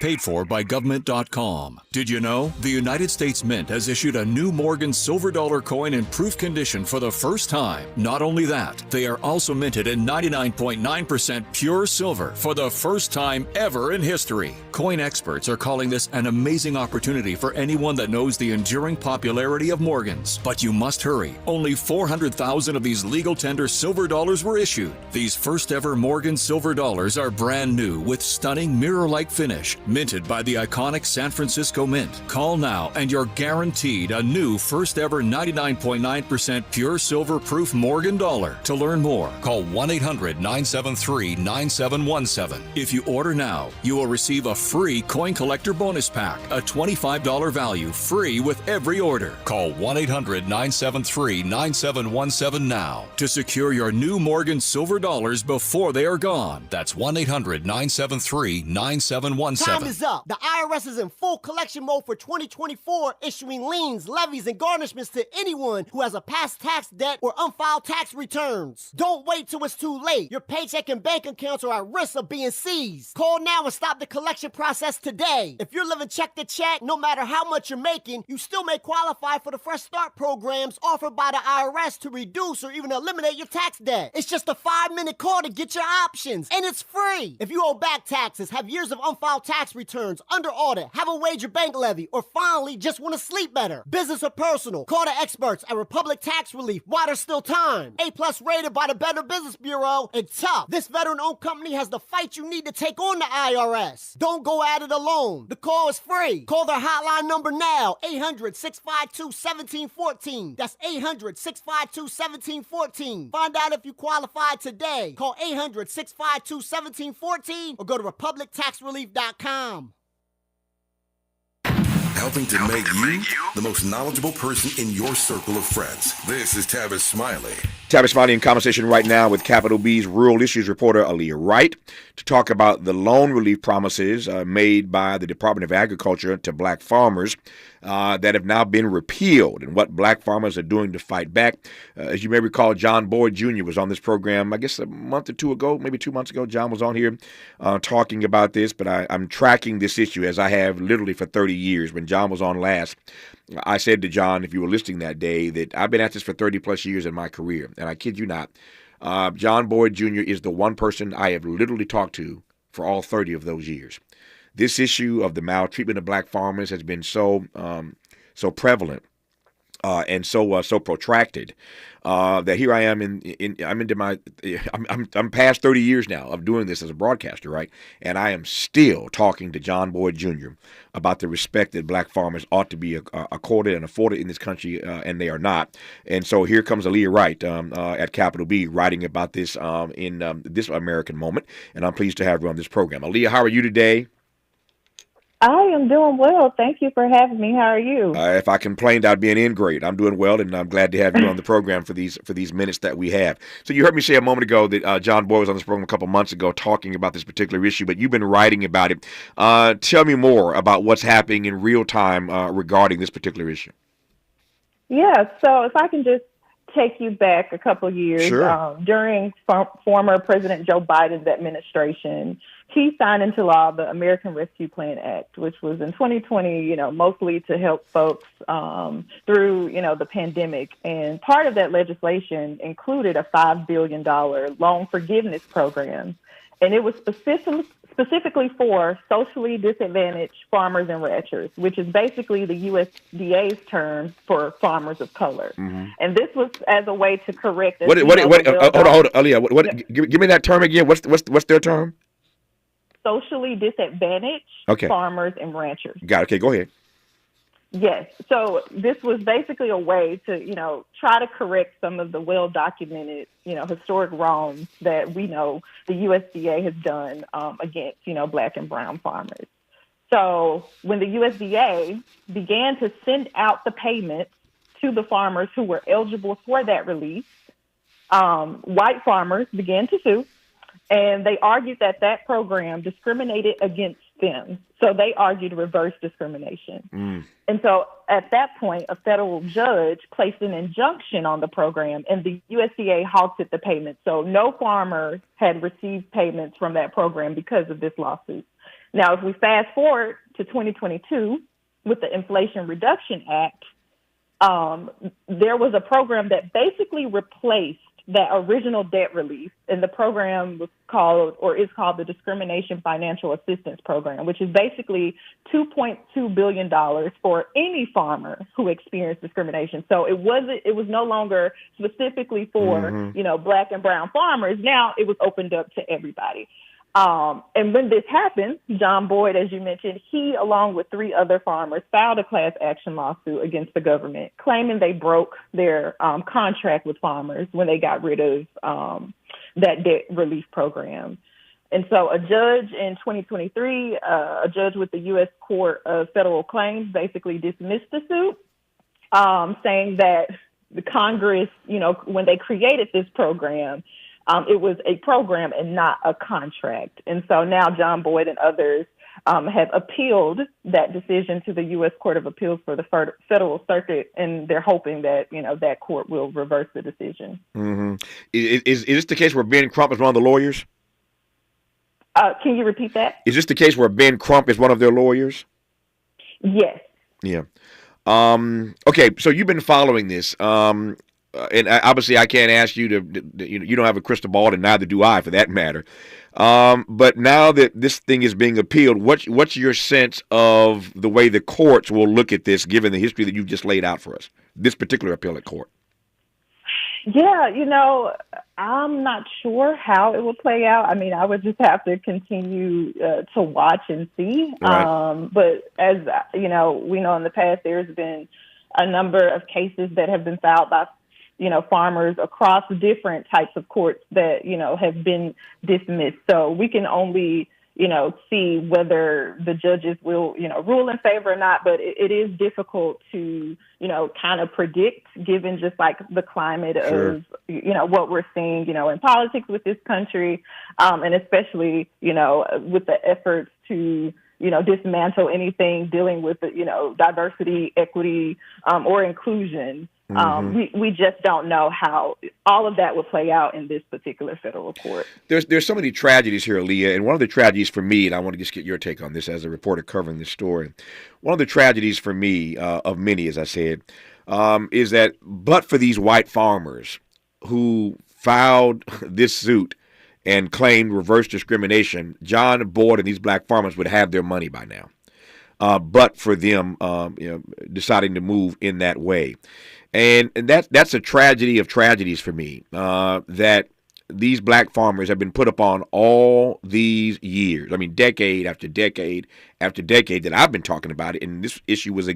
Paid for by government.com. Did you know? The United States Mint has issued a new Morgan silver dollar coin in proof condition for the first time. Not only that, they are also minted in 99.9% pure silver for the first time ever in history. Coin experts are calling this an amazing opportunity for anyone that knows the enduring popularity of Morgans. But you must hurry. Only 400,000 of these legal tender silver dollars were issued. These first ever Morgan silver dollars are brand new with stunning mirror-like finish, minted by the iconic San Francisco Mint. Call now and you're guaranteed a new first ever 99.9% pure silver proof Morgan dollar. To learn more, call 1-800-973-9717. If you order now, you will receive a free coin collector bonus pack, a $25 value, free with every order. Call 1-800-973-9717 now to secure your new Morgan silver dollars before they are gone. That's 1-800-973-9717. Time is up. The IRS is in full collection mode for 2024, issuing liens, levies, and garnishments to anyone who has a past tax debt or unfiled tax returns. Don't wait till it's too late. Your paycheck and bank accounts are at risk of being seized. Call now and stop the collection process today. If you're living check to check, no matter how much you're making, you still may qualify for the Fresh Start programs offered by the IRS to reduce or even eliminate your tax debt. It's just a 5-minute call to get your options, and it's free. If you owe back taxes, have years of unfiled tax returns, under audit, have a wage or bank levy, or finally just want to sleep better, business or personal, call the experts at Republic Tax Relief while there's still time. A+ rated by the Better Business Bureau, and tough. This veteran-owned company has the fight you need to take on the IRS. Don't go at it alone. The call is free. Call their hotline number now, 800-652-1714. That's 800-652-1714. Find out if you qualify today. Call 800-652-1714 or go to republictaxrelief.com. Helping to make you the most knowledgeable person in your circle of friends. This is Tavis Smiley. Tavis Smiley in conversation right now with Capital B's Rural Issues reporter Aaliyah Wright to talk about the loan relief promises made by the Department of Agriculture to black farmers that have now been repealed and what black farmers are doing to fight back. As you may recall, John Boyd Jr. was on this program, I guess a month or two ago, maybe 2 months ago. John was on here talking about this, but I'm tracking this issue as I have literally for 30 years. When John was on last, I said to John, if you were listening that day, that I've been at this for 30 plus years in my career. And I kid you not, John Boyd Jr. is the one person I have literally talked to for all 30 of those years. This issue of the maltreatment of black farmers has been so prevalent and so protracted that here I am I'm past 30 years now of doing this as a broadcaster, right? And I am still talking to John Boyd Jr. about the respect that black farmers ought to be accorded and afforded in this country, and they are not. And so here comes Aaliyah Wright at Capital B writing about this in this American moment, and I'm pleased to have her on this program. Aaliyah, how are you today? I am doing well. Thank you for having me. How are you? If I complained, I'd be an ingrate. I'm doing well, and I'm glad to have you on the program for these minutes that we have. So you heard me say a moment ago that John Boyd was on this program a couple months ago talking about this particular issue, but you've been writing about it. Tell me more about what's happening in real time regarding this particular issue. Yeah, so if I can just take you back a couple years. Sure. During former President Joe Biden's administration, he signed into law the American Rescue Plan Act, which was in 2020, mostly to help folks through, the pandemic. And part of that legislation included a $5 billion loan forgiveness program. And it was specifically for socially disadvantaged farmers and ranchers, which is basically the USDA's term for farmers of color. Mm-hmm. And this was as a way to correct. Hold on, Aaliyah. Give me that term again. What's their term? Socially disadvantaged farmers and ranchers. Got it. Okay, go ahead. Yes. So this was basically a way to, try to correct some of the well-documented, historic wrongs that we know the USDA has done against, black and brown farmers. So when the USDA began to send out the payments to the farmers who were eligible for that relief, white farmers began to sue. And they argued that program discriminated against them. So they argued reverse discrimination. Mm. And so at that point, a federal judge placed an injunction on the program, and the USDA halted the payments. So no farmer had received payments from that program because of this lawsuit. Now, if we fast forward to 2022 with the Inflation Reduction Act, there was a program that basically replaced that original debt relief, and the program is called the Discrimination Financial Assistance Program, which is basically $2.2 billion for any farmer who experienced discrimination. So it was no longer specifically for, black and brown farmers. Now it was opened up to everybody. And when this happened, John Boyd, as you mentioned, he, along with 3 other farmers, filed a class action lawsuit against the government, claiming they broke their contract with farmers when they got rid of that debt relief program. And so a judge in 2023, a judge with the U.S. Court of Federal Claims, basically dismissed the suit, saying that the Congress, when they created this program, it was a program and not a contract. And so now John Boyd and others have appealed that decision to the U.S. Court of Appeals for the Federal Circuit, and they're hoping that, that court will reverse the decision. Mm-hmm. Is this the case where Ben Crump is one of the lawyers? Can you repeat that? Is this the case where Ben Crump is one of their lawyers? Yes. Yeah. Okay, so you've been following this. And obviously I can't ask you to, you don't have a crystal ball, and neither do I for that matter. But now that this thing is being appealed, what's your sense of the way the courts will look at this, given the history that you've just laid out for us, this particular appellate court? Yeah, I'm not sure how it will play out. I mean, I would just have to continue to watch and see. Right. But as, we know in the past, there's been a number of cases that have been filed by farmers across different types of courts that, have been dismissed. So we can only, see whether the judges will, rule in favor or not. But it is difficult to, kind of predict, given just like the climate of, what we're seeing, in politics with this country, and especially, with the efforts to, dismantle anything dealing with, diversity, equity, or inclusion. Mm-hmm. We just don't know how all of that will play out in this particular federal court. There's so many tragedies here, Aaliyah, and one of the tragedies for me, and I want to just get your take on this as a reporter covering this story. One of the tragedies for me, of many, as I said, is that but for these white farmers who filed this suit and claimed reverse discrimination, John Boyd and these black farmers would have their money by now. But for them, deciding to move in that way. And that's a tragedy of tragedies for me, that these black farmers have been put upon all these years. I mean, decade after decade after decade that I've been talking about it. And this issue was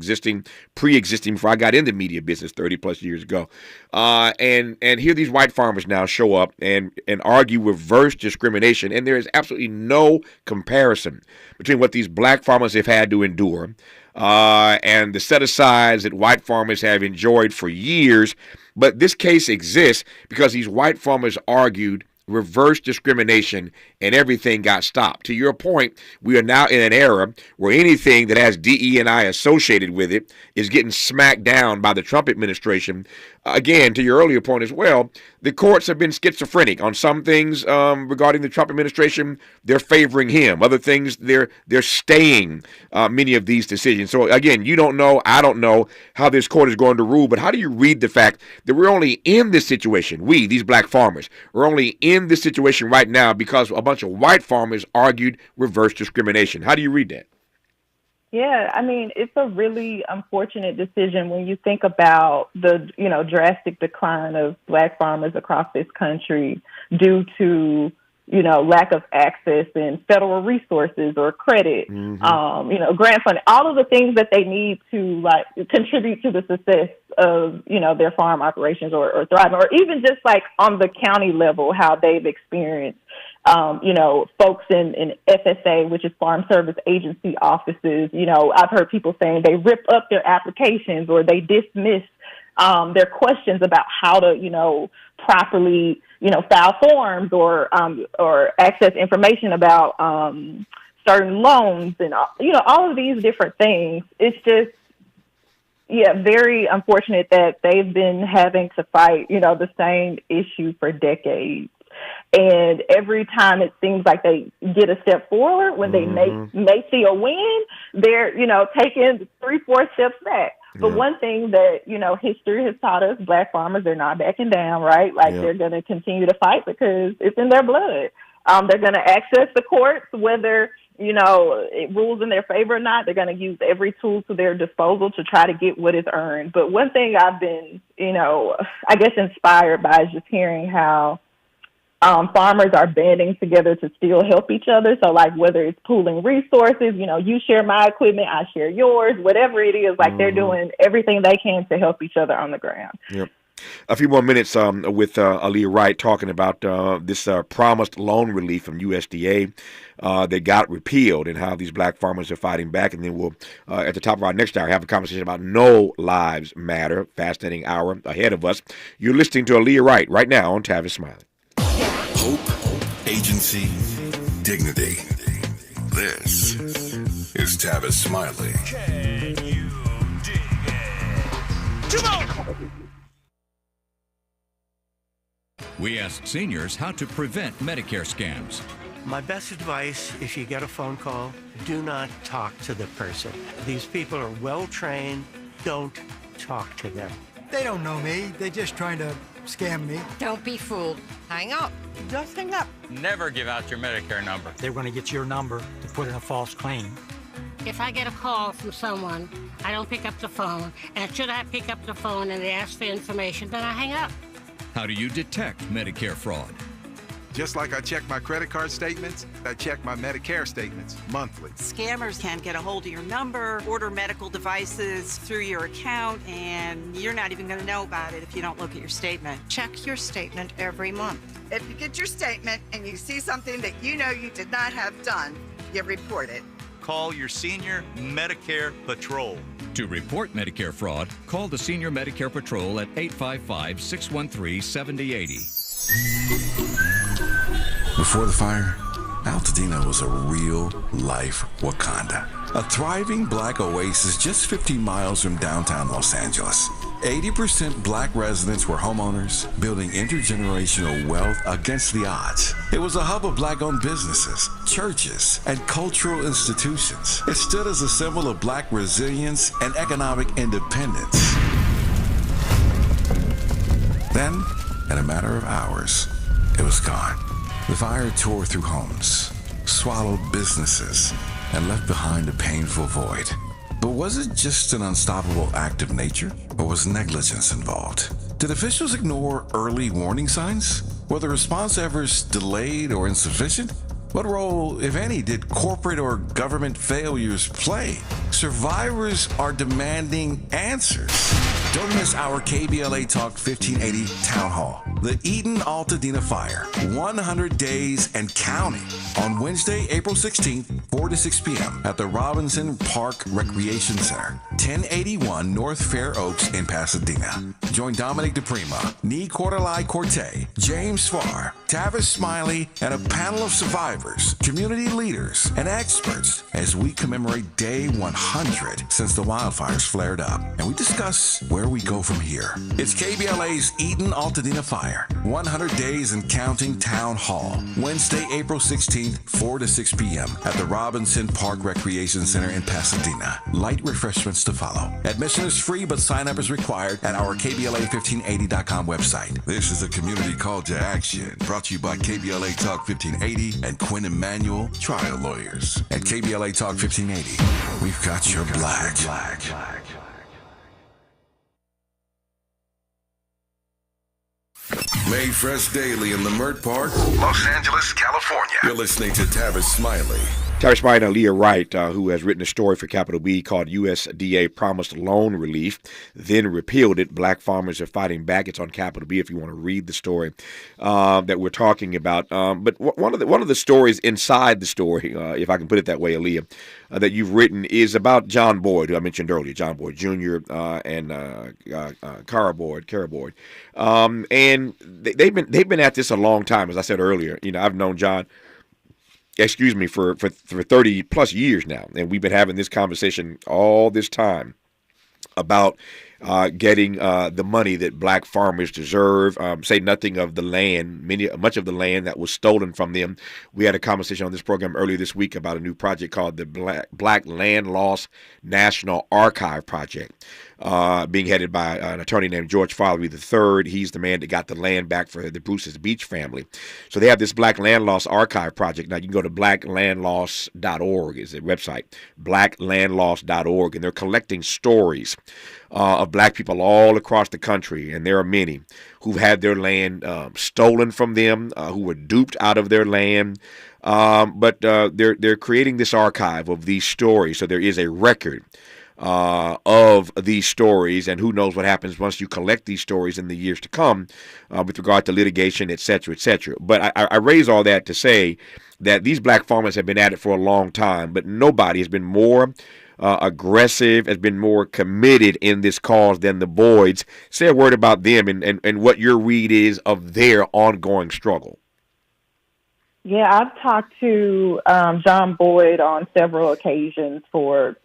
pre-existing before I got into media business 30 plus years ago. And here these white farmers now show up and argue reverse discrimination. And there is absolutely no comparison between what these black farmers have had to endure and the set-asides that white farmers have enjoyed for years. But this case exists because these white farmers argued reverse discrimination and everything got stopped. To your point, we are now in an era where anything that has DE&I associated with it is getting smacked down by the Trump administration. Again, to your earlier point as well, the courts have been schizophrenic on some things regarding the Trump administration. They're favoring him. Other things, they're staying many of these decisions. So again, you don't know, I don't know how this court is going to rule, but how do you read the fact that we're only in this situation, these black farmers, we're only in this situation right now because a bunch of white farmers argued reverse discrimination? How do you read that? Yeah, I mean, it's a really unfortunate decision when you think about the, drastic decline of black farmers across this country due to, lack of access in federal resources or credit, grant funding, all of the things that they need to contribute to the success of, their farm operations or thriving, or even just like on the county level, how they've experienced folks in FSA, which is Farm Service Agency offices, I've heard people saying they rip up their applications or they dismiss their questions about how to, properly, file forms or access information about certain loans and, all of these different things. It's just, very unfortunate that they've been having to fight, the same issue for decades. And every time it seems like they get a step forward, when they may see a win, they're, taking 3-4 steps back. But one thing that, history has taught us, black farmers, they're not backing down, right? They're going to continue to fight because it's in their blood. They're going to access the courts, whether, it rules in their favor or not. They're going to use every tool to their disposal to try to get what is earned. But one thing I've been, I guess inspired by is just hearing how farmers are banding together to still help each other. So like whether it's pooling resources, you share my equipment, I share yours, whatever it is, like they're doing everything they can to help each other on the ground. Yep. A few more minutes with Aaliyah Wright talking about this promised loan relief from USDA that got repealed and how these black farmers are fighting back. And then we'll, at the top of our next hour, have a conversation about No Lives Matter, fascinating hour ahead of us. You're listening to Aaliyah Wright right now on Tavis Smiley. Hope, agency, dignity. This is Tavis Smiley. Can you dig it? Come on! We asked seniors how to prevent Medicare scams. My best advice, if you get a phone call, do not talk to the person. These people are well-trained. Don't talk to them. They don't know me. They're just trying to scam me. Don't be fooled. Hang up. Just hang up. Never give out your Medicare number. They're going to get your number to put in a false claim. If I get a call from someone, I don't pick up the phone, and should I pick up the phone and they ask for information, then I hang up. How do you detect Medicare fraud? Just like I check my credit card statements, I check my Medicare statements monthly. Scammers can get a hold of your number, order medical devices through your account, and you're not even going to know about it if you don't look at your statement. Check your statement every month. If you get your statement and you see something that you know you did not have done, you report it. Call your senior Medicare Patrol. To report Medicare fraud, call the Senior Medicare Patrol at 855-613-7080. Before the fire, Altadena was a real-life Wakanda. A thriving black oasis just 15 miles from downtown Los Angeles. 80% black residents were homeowners, building intergenerational wealth against the odds. It was a hub of black-owned businesses, churches, and cultural institutions. It stood as a symbol of black resilience and economic independence. Then, in a matter of hours, it was gone. The fire tore through homes, swallowed businesses, and left behind a painful void. But was it just an unstoppable act of nature, or was negligence involved? Did officials ignore early warning signs? Were the response efforts delayed or insufficient? What role, if any, did corporate or government failures play? Survivors are demanding answers. Don't miss our KBLA Talk 1580 Town Hall. The Eden Altadena Fire, 100 days and counting. On Wednesday, April 16th, 4 to 6 p.m. at the Robinson Park Recreation Center, 1081 North Fair Oaks in Pasadena. Join Dominic DePrima, Nee Cordelai Corte, James Farr, Tavis Smiley, and a panel of survivors, community leaders, and experts as we commemorate Day 100 since the wildfires flared up. And we discuss where we go from here. It's KBLA's Eden Altadena Fire, 100 days and counting Town Hall. Wednesday, April 16th, 4 to 6 p.m. at the Robinson Park Recreation Center in Pasadena. Light refreshments to follow. Admission is free, but sign-up is required at our KBLA1580.com website. This is a community call to action brought to you by KBLA Talk 1580 and Quinn Emanuel Trial Lawyers. At KBLA Talk 1580, we've got your black. Made fresh daily in Leimert Park, Los Angeles, California. You're listening to Tavis Smiley. Tavis Smiley and Aaliyah Wright, who has written a story for Capital B called USDA Promised Loan Relief, then repealed it. Black farmers are fighting back. It's on Capital B if you want to read the story that we're talking about. But one of the stories inside the story, if I can put it that way, Aaliyah, that you've written is about John Boyd, who I mentioned earlier, John Boyd Jr. And Cara Boyd. And they've been at this a long time, as I said earlier. You know, I've known John, for 30 plus years now, and we've been having this conversation all this time about getting the money that black farmers deserve. Say nothing of the land, much of the land that was stolen from them. We had a conversation on this program earlier this week about a new project called the Black Land Loss National Archive Project, being headed by an attorney named George Follery III. He's the man that got the land back for the Bruce's Beach family. So they have this Black Land Loss Archive Project. Now you can go to blacklandloss.org is the website, blacklandloss.org, and they're collecting stories of black people all across the country, and there are many who've had their land stolen from them, who were duped out of their land. But they're creating this archive of these stories, so there is a record of these stories, and who knows what happens once you collect these stories in the years to come with regard to litigation, et cetera, et cetera. But I raise all that to say that these black farmers have been at it for a long time, but nobody has been more aggressive, has been more committed in this cause than the Boyds. Say a word about them and what your read is of their ongoing struggle. Yeah, I've talked to John Boyd on several occasions for,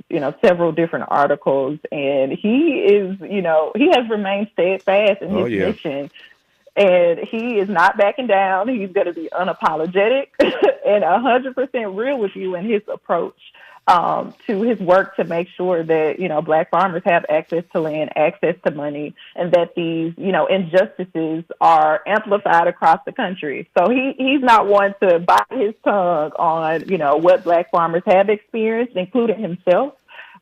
several different articles, and he is, he has remained steadfast in his mission, and he is not backing down. He's going to be unapologetic and 100% real with you in his approach to his work to make sure that, black farmers have access to land, access to money, and that these, injustices are amplified across the country. So he's not one to bite his tongue on, what black farmers have experienced, including himself,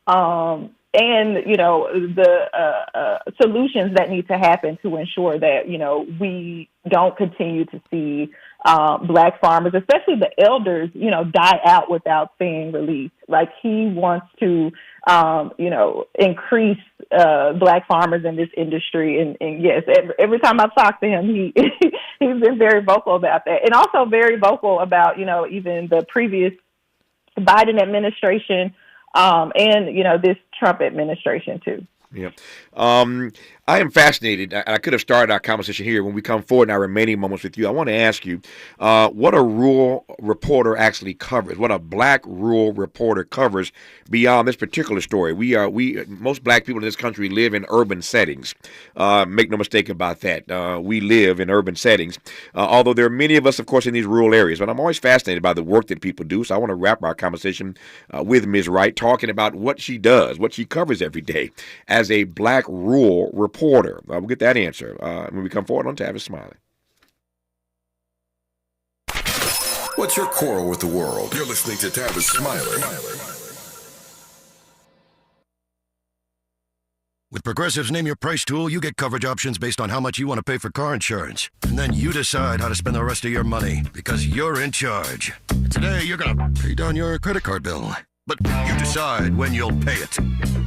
and, the solutions that need to happen to ensure that, we don't continue to see black farmers, especially the elders, die out without seeing relief. Like, he wants to, increase black farmers in this industry. And yes, every time I've talked to him, he's been very vocal about that. And also very vocal about, even the previous Biden administration and, this Trump administration, too. Yeah. I am fascinated. I could have started our conversation here. When we come forward in our remaining moments with you, I want to ask you what a rural reporter actually covers, what a black rural reporter covers beyond this particular story. Most black people in this country live in urban settings. Make no mistake about that. We live in urban settings, although there are many of us, of course, in these rural areas. But I'm always fascinated by the work that people do. So I want to wrap our conversation with Ms. Wright, talking about what she does, what she covers every day as a black rural reporter. We'll get that answer when we come forward on Tavis Smiley. What's your quarrel with the world? You're listening to Tavis Smiley. With Progressive's Name Your Price tool, you get coverage options based on how much you want to pay for car insurance. And then you decide how to spend the rest of your money, because you're in charge. Today, you're going to pay down your credit card bill. But you decide when you'll pay it.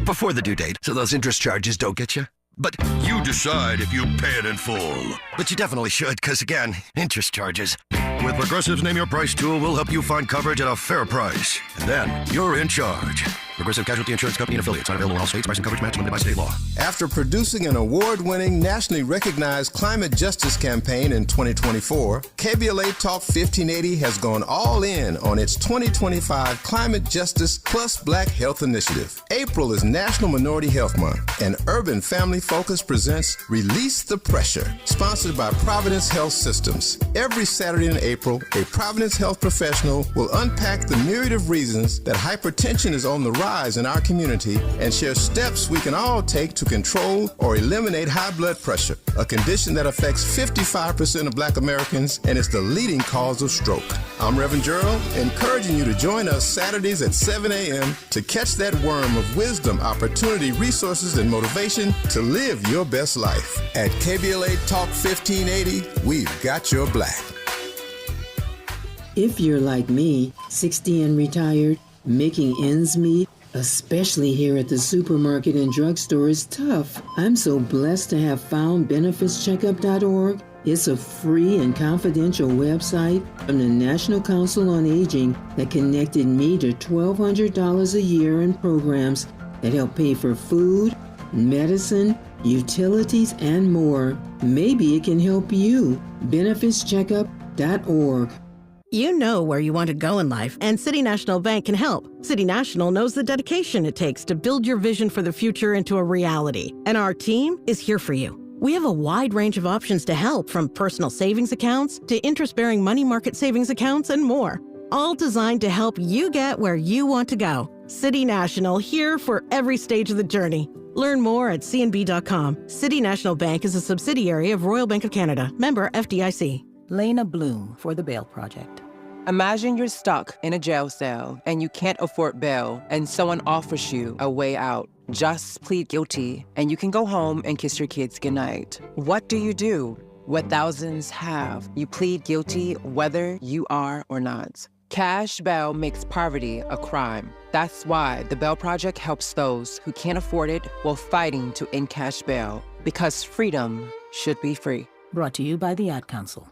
Before the due date, so those interest charges don't get you. But you decide if you pay it in full. But you definitely should, because again, interest charges. With Progressive's Name Your Price tool, we'll help you find coverage at a fair price. And then you're in charge. Progressive Casualty Insurance Company and affiliates. Not available in all states. Price and coverage match limited by state law. After producing an award-winning, nationally recognized climate justice campaign in 2024, KBLA Talk 1580 has gone all in on its 2025 Climate Justice Plus Black Health Initiative. April is National Minority Health Month, and Urban Family Focus presents Release the Pressure, sponsored by Providence Health Systems. Every Saturday in April, a Providence Health professional will unpack the myriad of reasons that hypertension is on the rise in our community and share steps we can all take to control or eliminate high blood pressure, a condition that affects 55% of Black Americans and is the leading cause of stroke. I'm Reverend Gerald, encouraging you to join us Saturdays at 7 a.m. to catch that worm of wisdom, opportunity, resources, and motivation to live your best life. At KBLA Talk 1580, we've got your black. If you're like me, 60 and retired, making ends meet, especially here at the supermarket and drugstore, is tough. I'm so blessed to have found benefitscheckup.org. It's a free and confidential website from the National Council on Aging that connected me to $1,200 a year in programs that help pay for food, medicine, utilities, and more. Maybe it can help you. benefitscheckup.org. You know where you want to go in life, and City National Bank can help. City National knows the dedication it takes to build your vision for the future into a reality, and our team is here for you. We have a wide range of options to help, from personal savings accounts to interest-bearing money market savings accounts and more, all designed to help you get where you want to go. City National, here for every stage of the journey. Learn more at cnb.com. City National Bank is a subsidiary of Royal Bank of Canada, member FDIC. Lena Bloom for the Bail Project. Imagine you're stuck in a jail cell and you can't afford bail, and someone offers you a way out. Just plead guilty, and you can go home and kiss your kids goodnight. What do you do? What thousands have. You plead guilty whether you are or not. Cash bail makes poverty a crime. That's why the Bail Project helps those who can't afford it while fighting to end cash bail. Because freedom should be free. Brought to you by the Ad Council.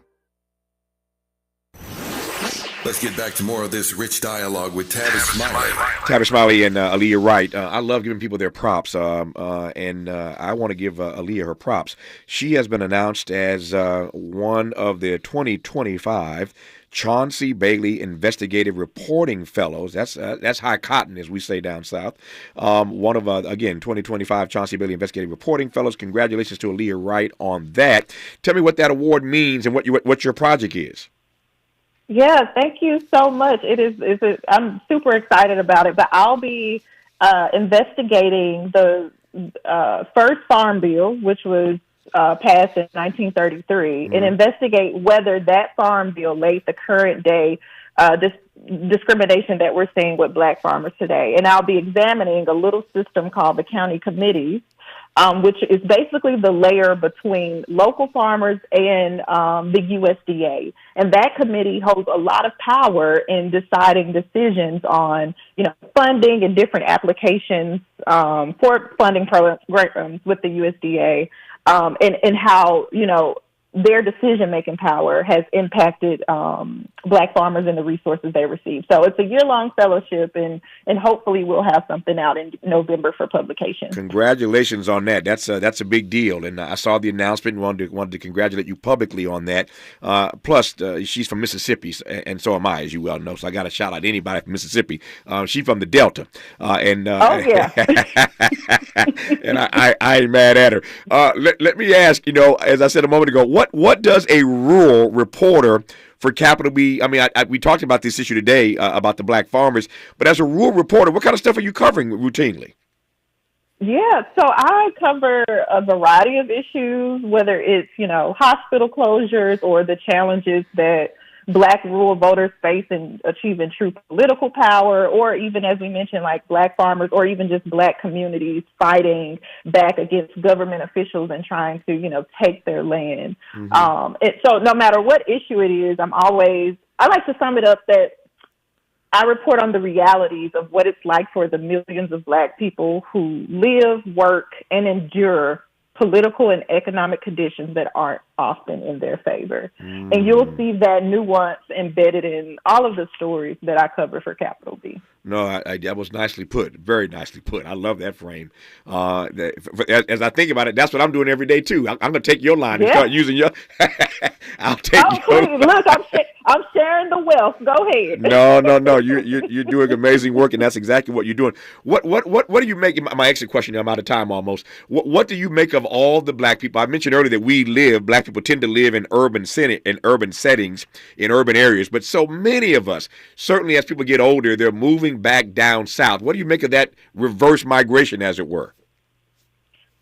Let's get back to more of this rich dialogue with Tavis Smiley. Tavis Smiley and Aaliyah Wright. I love giving people their props, and I want to give Aaliyah her props. She has been announced as one of the 2025 Chauncey Bailey Investigative Reporting Fellows. That's high cotton, as we say down south. One of, again, 2025 Chauncey Bailey Investigative Reporting Fellows. Congratulations to Aaliyah Wright on that. Tell me what that award means and what your project is. Yeah, thank you so much. I'm super excited about it, but I'll be investigating the first farm bill, which was passed in 1933, and investigate whether that farm bill laid the current day discrimination that we're seeing with black farmers today. And I'll be examining a little system called the county committees, which is basically the layer between local farmers and the USDA. And that committee holds a lot of power in deciding decisions on, funding and different applications for funding programs with the USDA, and how, their decision-making power has impacted black farmers and the resources they receive. So it's a year-long fellowship, and hopefully we'll have something out in November for publication. Congratulations on that. That's a big deal, and I saw the announcement and wanted to congratulate you publicly on that. Plus, she's from Mississippi, and so am I, as you well know, so I got to shout out anybody from Mississippi. She's from the Delta, oh, yeah. And I ain't mad at her. Let me ask, as I said a moment ago, what does a rural reporter for Capital B? I mean, we talked about this issue today about the black farmers, but as a rural reporter, what kind of stuff are you covering routinely? Yeah, so I cover a variety of issues, whether it's, hospital closures or the challenges that black rural voters face in achieving true political power, or even, as we mentioned, like black farmers or even just black communities fighting back against government officials and trying to, take their land. Mm-hmm. So no matter what issue it is, I like to sum it up that I report on the realities of what it's like for the millions of black people who live, work, and endure political and economic conditions that aren't often in their favor. And you'll see that nuance embedded in all of the stories that I cover for Capital B. No, that was nicely put. Very nicely put. I love that frame. As I think about it, that's what I'm doing every day, too. I'm going to take your line and start using your... I'll take your line. Look, I'm sharing the wealth. Go ahead. No. You're doing amazing work, and that's exactly what you're doing. What do you make... My exit question, I'm out of time almost. What do you make of all the black people? I mentioned earlier that black people tend to live in urban settings, in urban areas, but so many of us, certainly as people get older, they're moving back down south. What do you make of that reverse migration, as it were?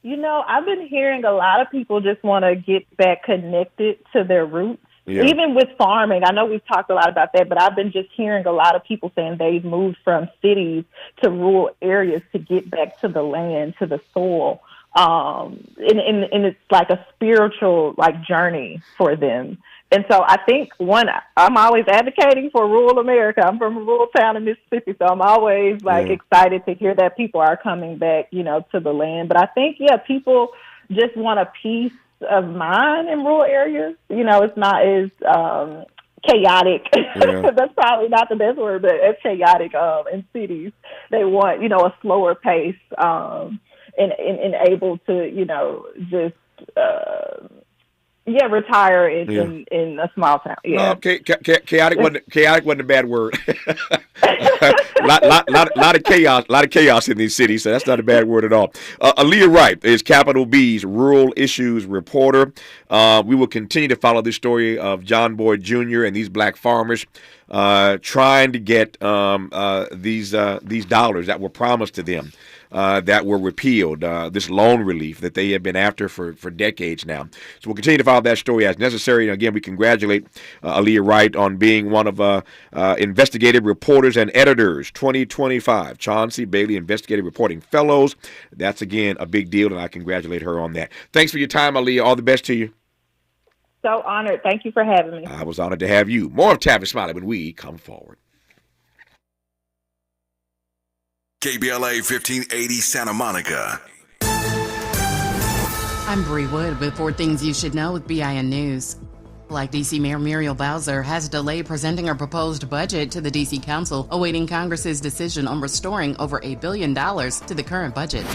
I've been hearing a lot of people just want to get back connected to their roots. Yeah. Even with farming, I know we've talked a lot about that, but I've been just hearing a lot of people saying they've moved from cities to rural areas to get back to the land, to the soil. And it's like a spiritual journey for them. And so I think, I'm always advocating for rural America. I'm from a rural town in Mississippi, so I'm always excited to hear that people are coming back, to the land. But I think, people just want a peace of mind in rural areas. It's not as chaotic. Yeah. That's probably not the best word, but it's chaotic in cities. They want, a slower pace and able to, just... retire in a small town. Yeah. No, chaotic wasn't a bad word. lot of chaos in these cities, so that's not a bad word at all. Aaliyah Wright is Capital B's Rural Issues reporter. We will continue to follow this story of John Boyd Jr. and these black farmers trying to get these dollars that were promised to them, that were repealed, this loan relief that they have been after for decades now. So we'll continue to follow that story as necessary. And again, we congratulate Aaliyah Wright on being one of Investigative Reporters and Editors 2025 Chauncey Bailey Investigative Reporting Fellows. That's, again, a big deal, and I congratulate her on that. Thanks for your time, Aaliyah. All the best to you. So honored. Thank you for having me. I was honored to have you. More of Tavis Smiley when we come forward. KBLA 1580 Santa Monica. I'm Bree Wood with 4 Things You Should Know with BIN News. Like D.C. Mayor Muriel Bowser has delayed presenting her proposed budget to the D.C. Council, awaiting Congress's decision on restoring over $1 billion to the current budget.